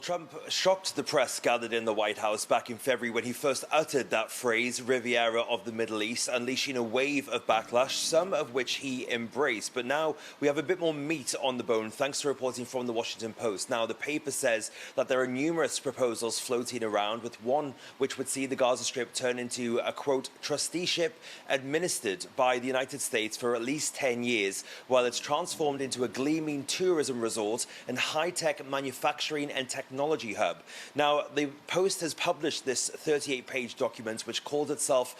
Trump shocked the press gathered in the White House back in February when he first uttered that phrase, Riviera of the Middle East, unleashing a wave of backlash, some of which he embraced. But now we have a bit more meat on the bone, thanks to reporting from the Washington Post. Now, the paper says that there are numerous proposals floating around, with one which would see the Gaza Strip turn into a, quote, trusteeship administered by the United States for at least 10 years, while it's transformed into a gleaming tourism resort and high-tech manufacturing and technology hub. Now, the Post has published this 38-page document which calls itself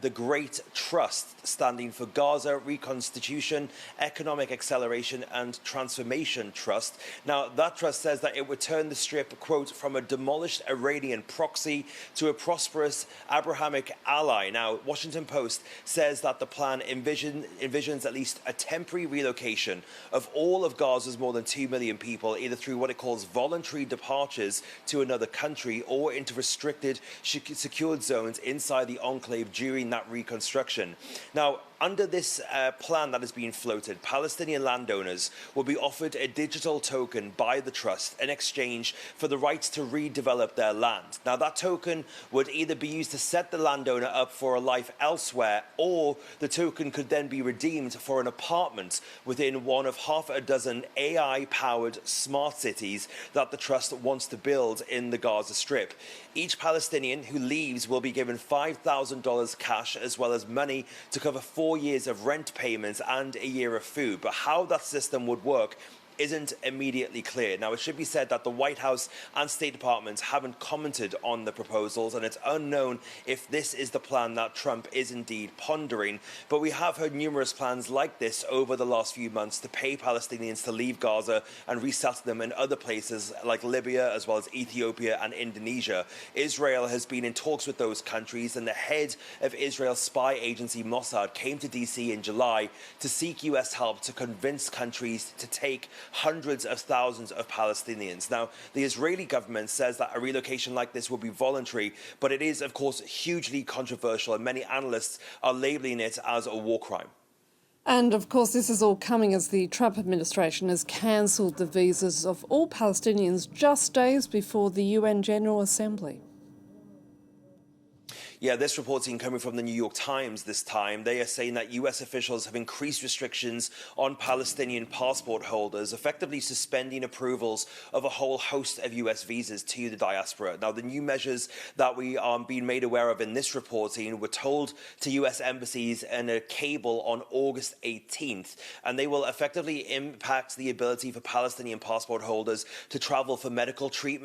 the Great Trust, standing for Gaza Reconstitution, Economic Acceleration and Transformation Trust. Now, that trust says that it would turn the Strip, quote, from a demolished Iranian proxy to a prosperous Abrahamic ally. Now, Washington Post says that the plan envisions at least a temporary relocation of all of Gaza's more than 2 million people, either through what it calls voluntary departures to another country or into restricted, secured zones inside the enclave during that reconstruction. Now, under this plan that is being floated, Palestinian landowners will be offered a digital token by the trust in exchange for the rights to redevelop their land. Now, that token would either be used to set the landowner up for a life elsewhere, or the token could then be redeemed for an apartment within one of half a dozen AI-powered smart cities that the trust wants to build in the Gaza Strip. Each Palestinian who leaves will be given $5,000 cash, as well as money to cover 4 years of rent payments and a year of food. But how that system would work isn't immediately clear. Now, it should be said that the White House and State Departments haven't commented on the proposals, and it's unknown if this is the plan that Trump is indeed pondering. But we have heard numerous plans like this over the last few months to pay Palestinians to leave Gaza and resettle them in other places like Libya, as well as Ethiopia and Indonesia. Israel has been in talks with those countries, and the head of Israel's spy agency Mossad came to DC in July to seek US help to convince countries to take hundreds of thousands of Palestinians. Now, the Israeli government says that a relocation like this will be voluntary, but it is, of course, hugely controversial, and many analysts are labeling it as a war crime. And, of course, this is all coming as the Trump administration has cancelled the visas of all Palestinians just days before the UN General Assembly. Yeah, this reporting coming from the New York Times this time. They are saying that US officials have increased restrictions on Palestinian passport holders, effectively suspending approvals of a whole host of US visas to the diaspora. Now, the new measures that we are being made aware of in this reporting were told to US embassies in a cable on August 18th, and they will effectively impact the ability for Palestinian passport holders to travel for medical treatment